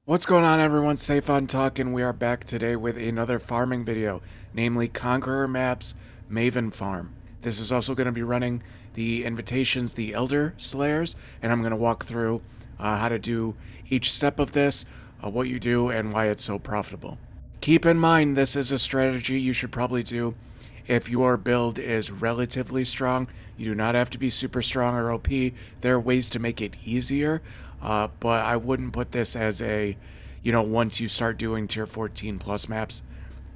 What's going on, everyone? Safe on Talk, and we are back today with another farming video, namely Conqueror Maps Maven Farm. This is also going to be running the invitations, the Elder Slayers, and I'm going to walk through how to do each step of this, what you do, and why it's so profitable. Keep in mind, this is a strategy you should probably do if your build is relatively strong. You do not have to be super strong or OP. There are ways to make it easier, but I wouldn't put this as a, once you start doing tier 14 plus maps,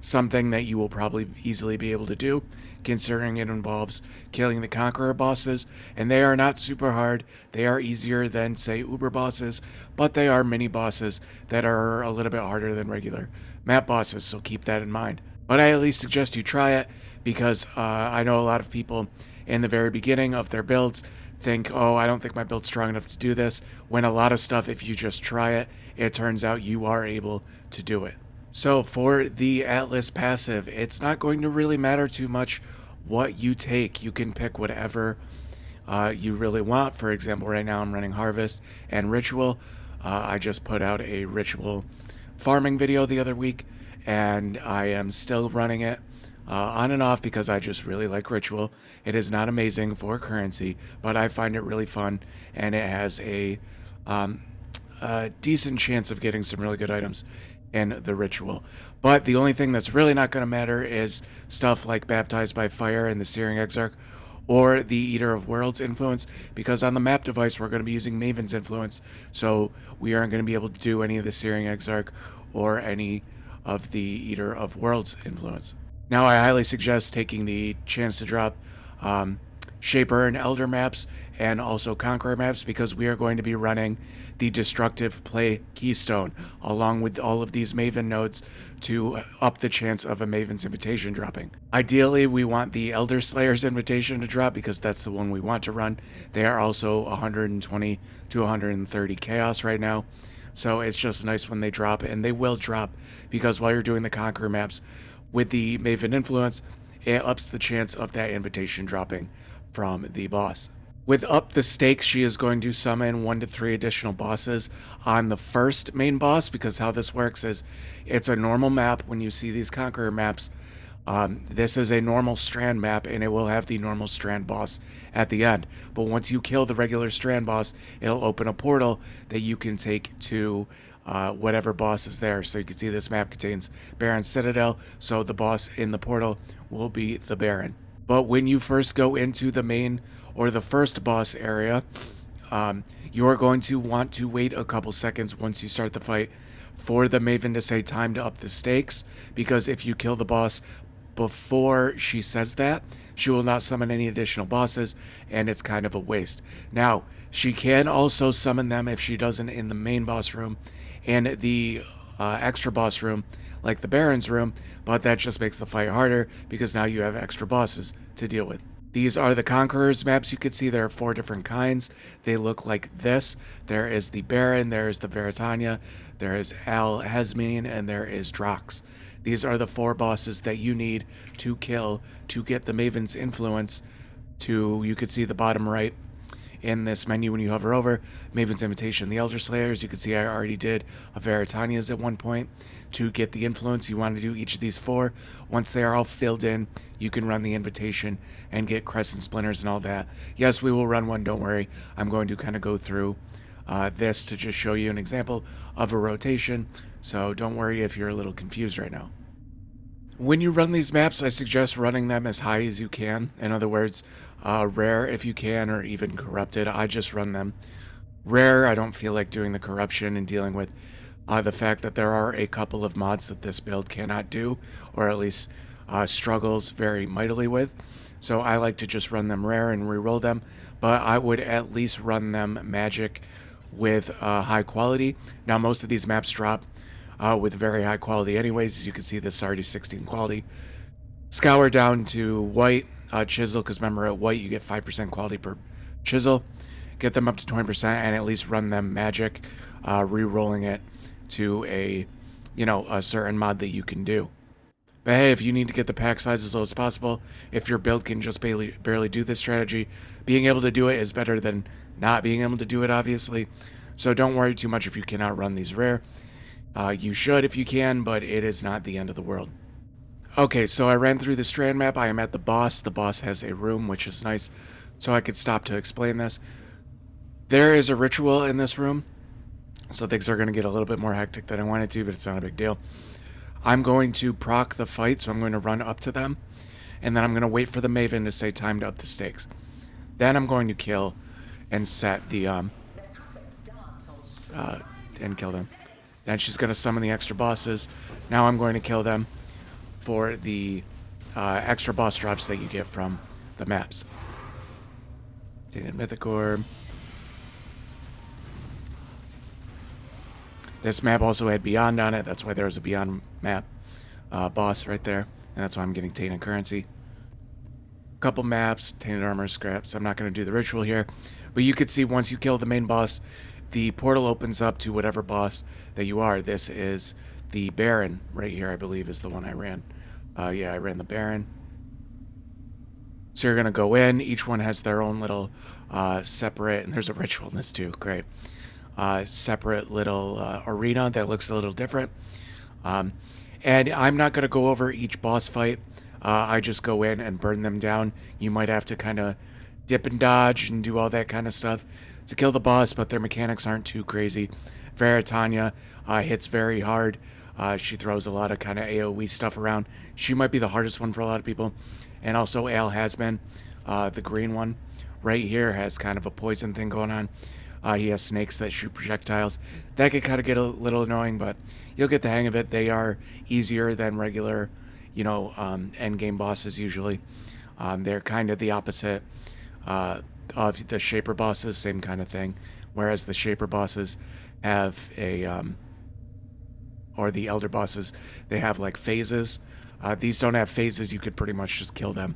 something that you will probably easily be able to do, considering it involves killing the Conqueror bosses, and they are not super hard. They are easier than, say, Uber bosses, but they are mini bosses that are a little bit harder than regular map bosses, so keep that in mind. But I at least suggest you try it, because I know a lot of people in the very beginning of their builds think, oh, I don't think my build's strong enough to do this, when a lot of stuff, if you just try it, it turns out you are able to do it. So for the Atlas passive, it's not going to really matter too much what you take. You can pick whatever you really want. For example, right now I'm running Harvest and Ritual. I just put out a Ritual farming video the other week, and I am still running it on and off because I just really like Ritual. It is not amazing for currency, but I find it really fun, and it has a decent chance of getting some really good items in the Ritual. But the only thing that's really not going to matter is stuff like Baptized by Fire and the Searing Exarch, or the Eater of Worlds influence, because on the map device we're going to be using Maven's influence, so we aren't going to be able to do any of the Searing Exarch or any of the Eater of Worlds influence. Now, I highly suggest taking the chance to drop Shaper and Elder maps and also Conqueror maps, because we are going to be running the Destructive Play Keystone along with all of these Maven nodes to up the chance of a Maven's Invitation dropping. Ideally, we want the Elder Slayer's Invitation to drop, because that's the one we want to run. They are also 120 to 130 Chaos right now, so it's just nice when they drop, and they will drop, because while you're doing the Conqueror maps with the Maven influence, it ups the chance of that invitation dropping from the boss. With Up the Stakes, she is going to summon 1 to 3 additional bosses on the first main boss, because how this works is it's a normal map. When you see these Conqueror maps, this is a normal Strand map, and it will have the normal Strand boss at the end. But once you kill the regular Strand boss, it'll open a portal that you can take to whatever boss is there. So you can see this map contains Baron Citadel, so the boss in the portal will be the Baron. But when you first go into the main or the first boss area, you're going to want to wait a couple seconds once you start the fight for the Maven to say time to up the stakes, because if you kill the boss before she says that, she will not summon any additional bosses, and it's kind of a waste. Now, she can also summon them if she doesn't in the main boss room and the extra boss room, like the Baron's room, but that just makes the fight harder, because now you have extra bosses to deal with. These are the Conqueror's maps. You can see there are 4 different kinds. They look like this. There is the Baron, there is the Veritania, there is Al Hesmine, and there is Drox. These are the 4 bosses that you need to kill to get the Maven's influence to, you can see the bottom right in this menu when you hover over, Maven's Invitation, the Elder Slayers. You can see I already did a Veritania's at one point. To get the influence, you want to do each of these 4. Once they are all filled in, you can run the invitation and get Crescent Splinters and all that. Yes, we will run one, don't worry. I'm going to kind of go through this to just show you an example of a rotation, so don't worry if you're a little confused right now. When you run these maps, I suggest running them as high as you can. In other words, rare if you can, or even corrupted. I just run them rare. I don't feel like doing the corruption and dealing with the fact that there are a couple of mods that this build cannot do, or at least struggles very mightily with. So I like to just run them rare and reroll them, but I would at least run them magic with high quality. Now, most of these maps drop with very high quality anyways. As you can see, this is already 16 quality. Scour down to white, chisel, because remember at white you get 5% quality per chisel. Get them up to 20% and at least run them magic, re-rolling it to a certain mod that you can do. But hey, if you need to get the pack size as low as possible, if your build can just barely do this strategy, being able to do it is better than not being able to do it, obviously. So don't worry too much if you cannot run these rare. You should if you can, but it is not the end of the world. Okay, so I ran through the Strand map. I am at the boss. The boss has a room, which is nice, so I could stop to explain this. There is a ritual in this room, so things are going to get a little bit more hectic than I wanted to, but it's not a big deal. I'm going to proc the fight, so I'm going to run up to them, and then I'm going to wait for the Maven to say time to up the stakes. Then I'm going to kill and set the, and kill them. Then she's going to summon the extra bosses. Now I'm going to kill them for the extra boss drops that you get from the maps. Tainted Mythic Orb. This map also had Beyond on it. That's why there was a Beyond map boss right there. And that's why I'm getting Tainted Currency. Couple maps, Tainted Armor Scraps. I'm not going to do the ritual here. But you could see once you kill the main boss, the portal opens up to whatever boss that you are. This is the Baron right here, I believe, is the one I ran. Yeah, I ran the Baron. So you're going to go in. Each one has their own little separate, and there's a ritual in this too. Great. Separate little arena that looks a little different. And I'm not going to go over each boss fight. I just go in and burn them down. You might have to kind of dip and dodge and do all that kind of stuff to kill the boss, but their mechanics aren't too crazy. Veritania hits very hard. She throws a lot of kind of AoE stuff around. She might be the hardest one for a lot of people. And also Al Hasman, the green one, right here has kind of a poison thing going on. He has snakes that shoot projectiles. That could kind of get a little annoying, but you'll get the hang of it. They are easier than regular, end game bosses usually. They're kind of the opposite of the Shaper bosses, same kind of thing. Whereas the Shaper bosses have or the Elder bosses, they have like phases. These don't have phases. You could pretty much just kill them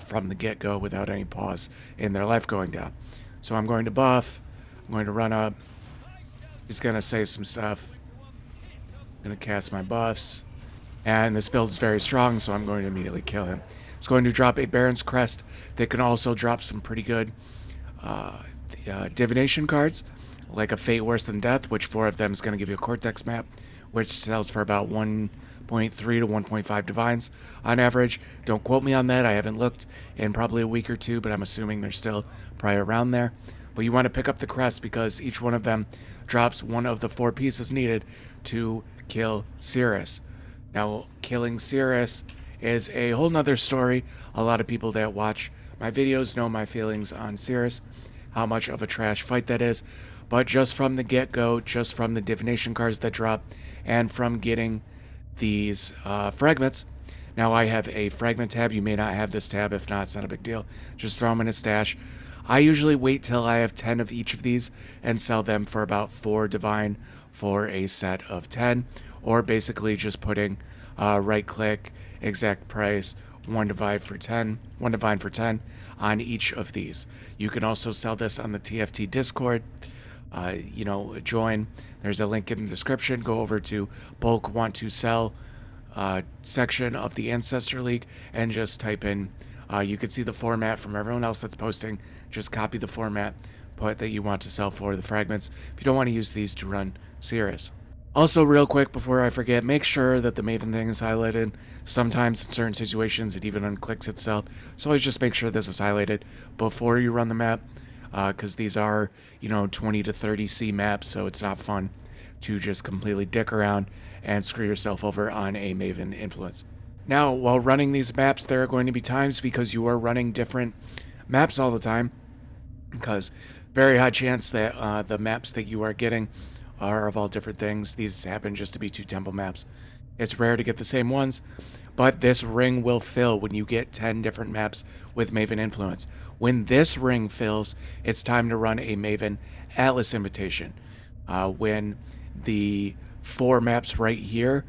from the get-go without any pause in their life going down. So I'm going to buff. I'm going to run up. He's going to say some stuff. I'm going to cast my buffs. And this build is very strong, so I'm going to immediately kill him. It's going to drop a Baron's Crest. They can also drop some pretty good divination cards, like a Fate Worse Than Death, which 4 of them is going to give you a Cortex map, which sells for about 1.3 to 1.5 divines on average. Don't quote me on that. I haven't looked in probably a week or two, but I'm assuming they're still probably around there. But you want to pick up the crest because each one of them drops one of the 4 pieces needed to kill Sirus. Now, killing Sirus is a whole nother story. A lot of people that watch my videos know my feelings on Sirus, how much of a trash fight that is. But just from the get-go, just from the divination cards that drop, and from getting these fragments. Now I have a fragment tab. You may not have this tab. If not, it's not a big deal. Just throw them in a stash. I usually wait till I have 10 of each of these and sell them for about 4 divine for a set of 10, or basically just putting right click, exact price, 1 divine for 10 on each of these. You can also sell this on the TFT Discord. Join. There's a link in the description. Go over to bulk want to sell section of the Ancestor League and just type in. You can see the format from everyone else that's posting. Just copy the format, put that you want to sell for the fragments if you don't want to use these to run Sirus. Also, real quick before I forget, make sure that the Maven thing is highlighted. Sometimes in certain situations it even unclicks itself, so always just make sure this is highlighted before you run the map, because these are 20 to 30 C maps, so it's not fun to just completely dick around and screw yourself over on a Maven influence. Now, while running these maps, there are going to be times, because you are running different maps all the time, because very high chance that the maps that you are getting are of all different things. These happen just to be 2 temple maps. It's rare to get the same ones, but this ring will fill when you get 10 different maps with Maven influence. When this ring fills, it's time to run a Maven Atlas Invitation. When the 4 maps right here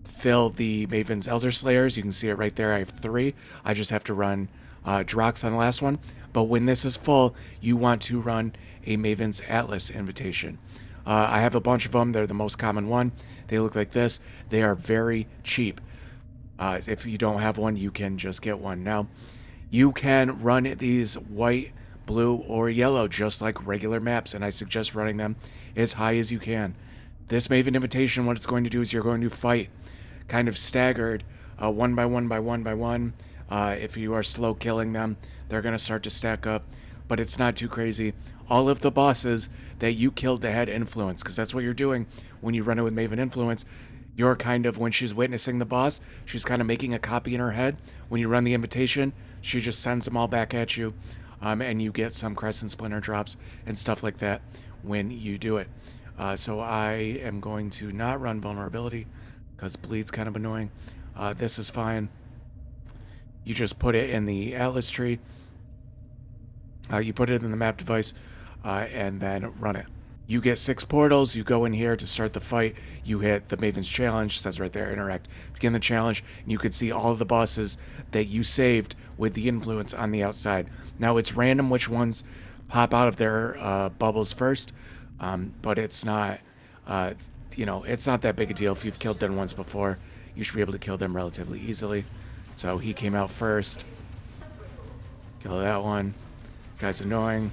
fill the Maven's Elder Slayers, you can see it right there. I have 3. I just have to run Drox on the last one. But when this is full, you want to run a Maven's Atlas Invitation. I have a bunch of them. They're the most common one. They look like this. They are very cheap. If you don't have one, you can just get one. Now, you can run these white, blue, or yellow, just like regular maps, and I suggest running them as high as you can. This Maven Invitation, what it's going to do is you're going to fight kind of staggered, one by one by one by one. If you are slow killing them, they're going to start to stack up, but it's not too crazy. All of the bosses that you killed that had influence, because that's what you're doing when you run it with Maven Influence. You're kind of, when she's witnessing the boss, she's kind of making a copy in her head. When you run the invitation, she just sends them all back at you, and you get some Crescent Splinter drops and stuff like that when you do it. So I am going to not run Vulnerability, because Bleed's kind of annoying. This is fine. You just put it in the Atlas tree. You put it in the map device, and then run it. You get 6 portals, you go in here to start the fight, you hit the Maven's Challenge, says right there, interact, begin the challenge, and you can see all of the bosses that you saved with the influence on the outside. Now it's random which ones pop out of their bubbles first, but it's not, it's not that big a deal. If you've killed them once before, you should be able to kill them relatively easily. So he came out first. Kill that one. Guy's annoying.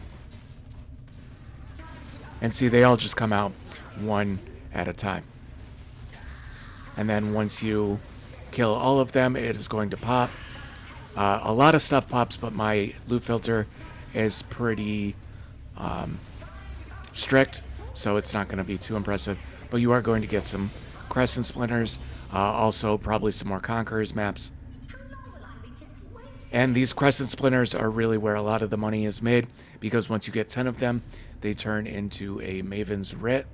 And see, they all just come out one at a time. And then once you kill all of them, it is going to pop. A lot of stuff pops, but my loot filter is pretty strict, so it's not going to be too impressive. But you are going to get some Crescent Splinters, also probably some more Conqueror's Maps. And these Crescent Splinters are really where a lot of the money is made, because once you get 10 of them, they turn into a Maven's Writ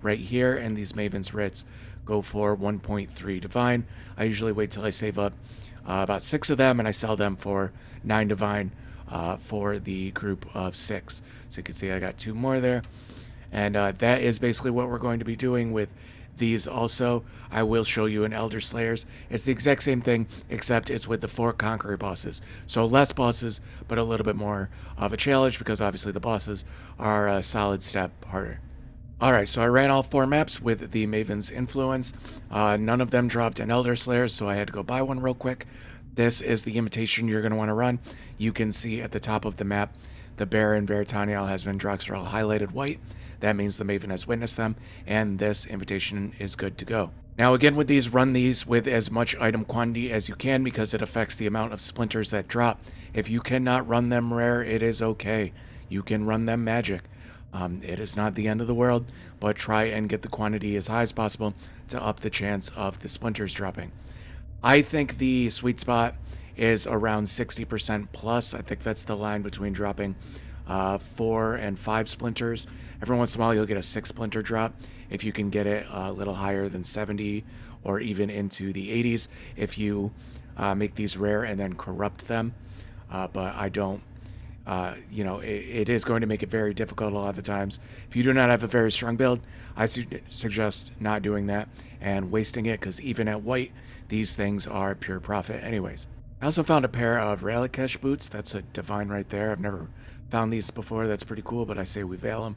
right here, and these Maven's Writs go for 1.3 Divine. I usually wait till I save up about 6 of them, and I sell them for 9 Divine for the group of 6. So you can see I got 2 more there. And that is basically what we're going to be doing with these also. I will show you in Elder Slayers. It's the exact same thing, except it's with the 4 Conqueror bosses. So less bosses, but a little bit more of a challenge, because obviously the bosses are a solid step harder. Alright, so I ran all 4 maps with the Maven's Influence. None of them dropped an Elder Slayers, so I had to go buy one real quick. This is the invitation you're going to want to run. You can see at the top of the map, the Baron, Veritaniel, Husband, Drox are all highlighted white. That means the Maven has witnessed them, and this invitation is good to go. Now again with these, run these with as much item quantity as you can, because it affects the amount of splinters that drop. If you cannot run them rare, it is okay. You can run them magic. It is not the end of the world, but try and get the quantity as high as possible to up the chance of the splinters dropping. I think the sweet spot is around 60% plus. I think that's the line between dropping 4 and 5 splinters. Every once in a while you'll get a 6 splinter drop if you can get it a little higher than 70 or even into the 80s if you make these rare and then corrupt them. But I don't, it is going to make it very difficult a lot of the times. If you do not have a very strong build, I suggest not doing that and wasting it, because even at white, these things are pure profit anyways. I also found a pair of Ralikesh boots. That's a divine right there. I've never found these before. That's pretty cool, but I say we veil them.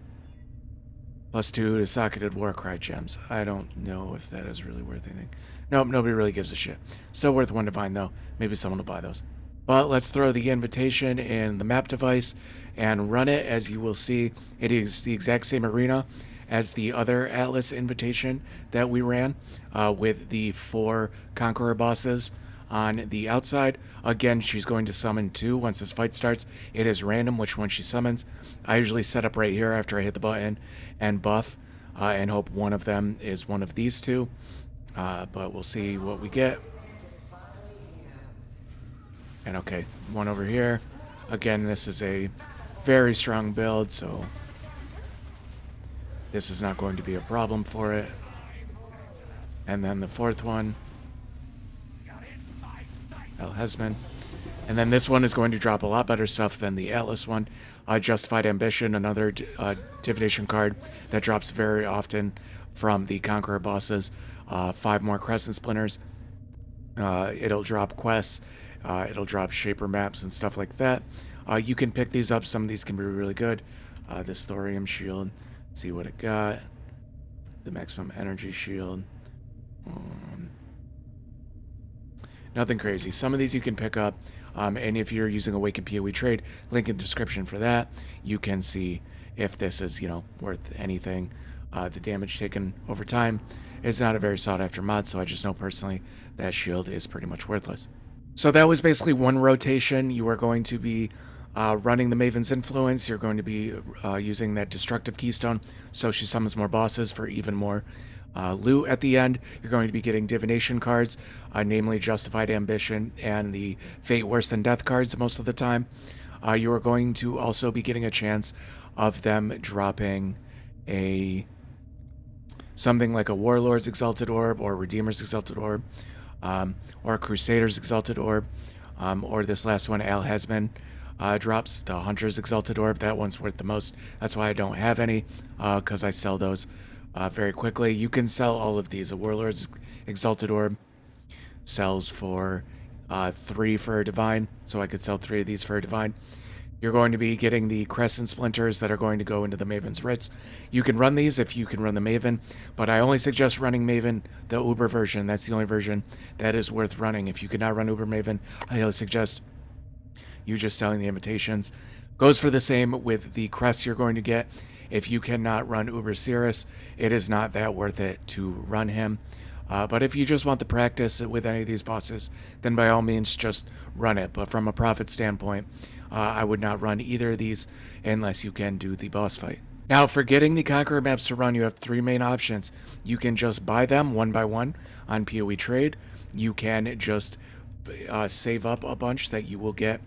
+2 to socketed Warcry gems. I don't know if that is really worth anything. Nope, nobody really gives a shit. Still worth 1 divine though. Maybe someone will buy those. But let's throw the invitation in the map device and run it. As you will see, it is the exact same arena as the other Atlas invitation that we ran with the 4 Conqueror bosses on the outside. Again, she's going to summon 2 once this fight starts. It is random which one she summons. I usually set up right here after I hit the button and buff and hope one of them is one of these 2. But we'll see what we get. And okay, one over here. Again, this is a very strong build, so this is not going to be a problem for it. And then the 4th one, El Hesman. And then this one is going to drop a lot better stuff than the Atlas one. Justified Ambition, another divination card that drops very often from the Conqueror bosses. 5 more Crescent Splinters. It'll drop quests. It'll drop Shaper maps and stuff like that. You can pick these up. Some of these can be really good. This Thorium Shield. Let's see what it got. The Maximum Energy Shield. Nothing crazy. Some of these you can pick up. And if you're using Awaken POE trade, link in the description for that. You can see if this is, worth anything. the damage taken over time is not a very sought after mod, so I just know personally that shield is pretty much worthless. So that was basically one rotation. You are going to be running the Maven's Influence. You're going to be using that Destructive Keystone, so she summons more bosses for even more loot at the end. You're going to be getting Divination cards, namely Justified Ambition and the Fate Worse Than Death cards most of the time. You are going to also be getting a chance of them dropping something like a Warlord's Exalted Orb or Redeemer's Exalted Orb, or a Crusader's Exalted Orb, or this last one, Al Hesman, drops the Hunter's Exalted Orb. That one's worth the most. That's why I don't have any, because I sell those very quickly. You can sell all of these. A Warlord's Exalted Orb sells for 3 for a Divine, so I could sell 3 of these for a Divine. You're going to be getting the Crescent Splinters that are going to go into the Maven's Writs. You can run these if you can run the Maven, but I only suggest running Maven, the Uber version. That's the only version that is worth running. If you cannot run Uber Maven, I highly suggest you just selling the invitations. Goes for the same with the crests you're going to get. If you cannot run Uber Sirus, it is not that worth it to run him. But if you just want the practice with any of these bosses, then by all means just run it. But from a profit standpoint, I would not run either of these unless you can do the boss fight. Now, for getting the Conqueror Maps to run, you have 3 main options. You can just buy them one by one on POE Trade. You can just save up a bunch that you will get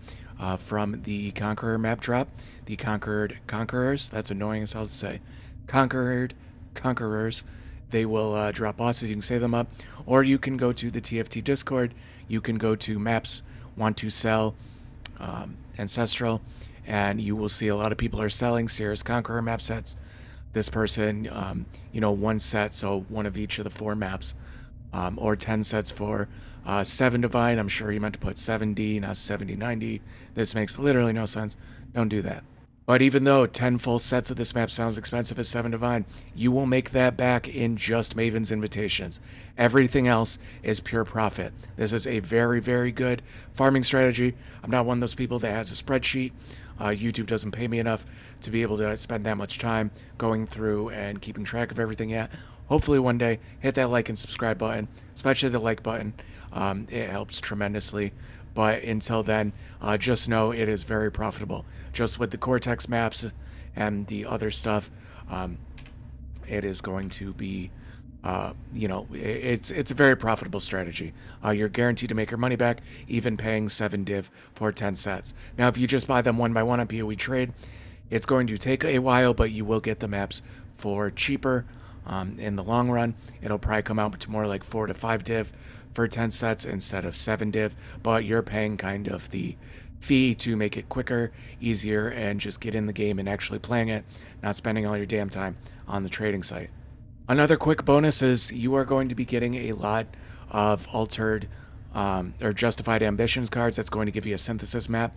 from the Conqueror Map drop. The Conquerors, that's annoying as hell to say. Conquerors, they will drop bosses. You can save them up. Or you can go to the TFT Discord. You can go to Maps, Want to Sell, Ancestral, and you will see a lot of people are selling Sirus Conqueror Map sets. This person, 1 set, so 1 of each of the 4 maps, or 10 sets for 7 Divine. I'm sure you meant to put 7D, not 7090. This makes literally no sense. Don't do that. But even though 10 full sets of this map sounds expensive as 7 Divine, you will make that back in just Maven's Invitations. Everything else is pure profit. This is a very, very good farming strategy. I'm not one of those people that has a spreadsheet. YouTube doesn't pay me enough to be able to spend that much time going through and keeping track of everything yet. Hopefully one day, hit that like and subscribe button, especially the like button. It helps tremendously. But until then, just know it is very profitable. Just with the Cortex maps and the other stuff, it is going to be, it's a very profitable strategy. You're guaranteed to make your money back, even paying 7 div for 10 sets. Now, if you just buy them one by one on POE Trade, it's going to take a while, but you will get the maps for cheaper in the long run. It'll probably come out to more like 4 to 5 div for 10 sets instead of 7 div, but you're paying kind of the fee to make it quicker, easier, and just get in the game and actually playing it, not spending all your damn time on the trading site. Another quick bonus is you are going to be getting a lot of altered or justified ambitions cards. That's going to give you a synthesis map.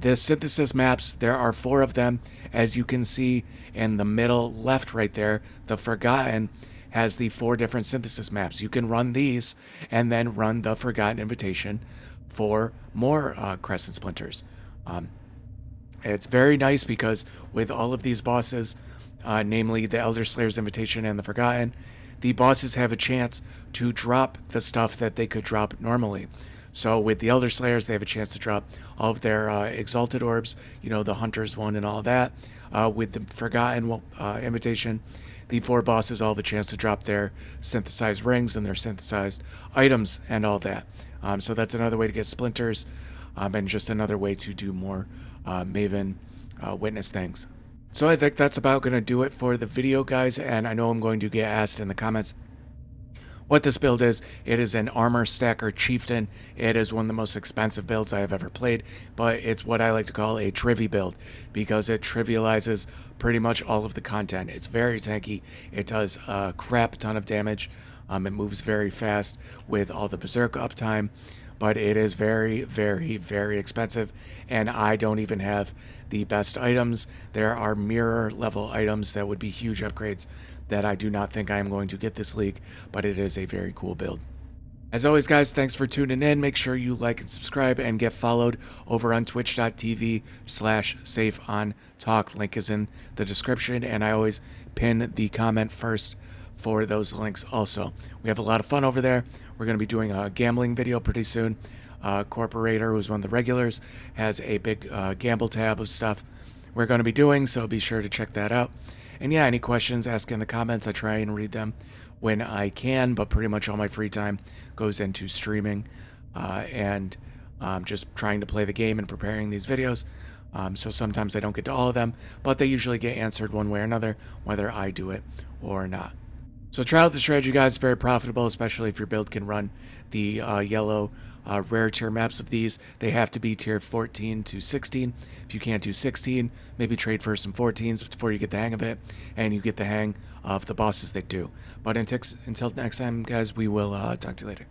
The synthesis maps, there are 4 of them. As you can see in the middle left right there, the Forgotten has the 4 different synthesis maps. You can run these and then run the Forgotten Invitation for more Crescent Splinters. It's very nice because with all of these bosses, namely the Elder Slayer's Invitation and the Forgotten, the bosses have a chance to drop the stuff that they could drop normally. So with the Elder Slayers, they have a chance to drop all of their Exalted Orbs, the Hunter's one and all that. With the Forgotten Invitation, the 4 bosses all have a chance to drop their synthesized rings and their synthesized items and all that. So that's another way to get splinters, and just another way to do more Maven witness things. So I think that's about going to do it for the video, guys, and I know I'm going to get asked in the comments what this build is. It is an Armor Stacker Chieftain. It is one of the most expensive builds I have ever played, but it's what I like to call a trivy build because it trivializes pretty much all of the content. It's very tanky. It does a crap ton of damage. It moves very fast with all the Berserk uptime, but it is very, very, very expensive, and I don't even have the best items. There are mirror level items that would be huge upgrades that I do not think I am going to get this league, but it is a very cool build. As always, guys, thanks for tuning in. Make sure you like and subscribe and get followed over on twitch.tv/safeontalk. Link is in the description, and I always pin the comment first for those links also. We have a lot of fun over there. We're going to be doing a gambling video pretty soon. Corporator, who's one of the regulars, has a big gamble tab of stuff we're going to be doing, so be sure to check that out. And yeah, any questions, ask in the comments. I try and read them when I can, but pretty much all my free time goes into streaming and just trying to play the game and preparing these videos. So sometimes I don't get to all of them, but they usually get answered one way or another, whether I do it or not. So try out the strategy, guys. Very profitable, especially if your build can run the yellow rare tier maps of these. They have to be tier 14 to 16. If you can't do 16, maybe trade for some 14s before you get the hang of it, and you get the hang of the bosses they do. But until next time, guys, we will talk to you later.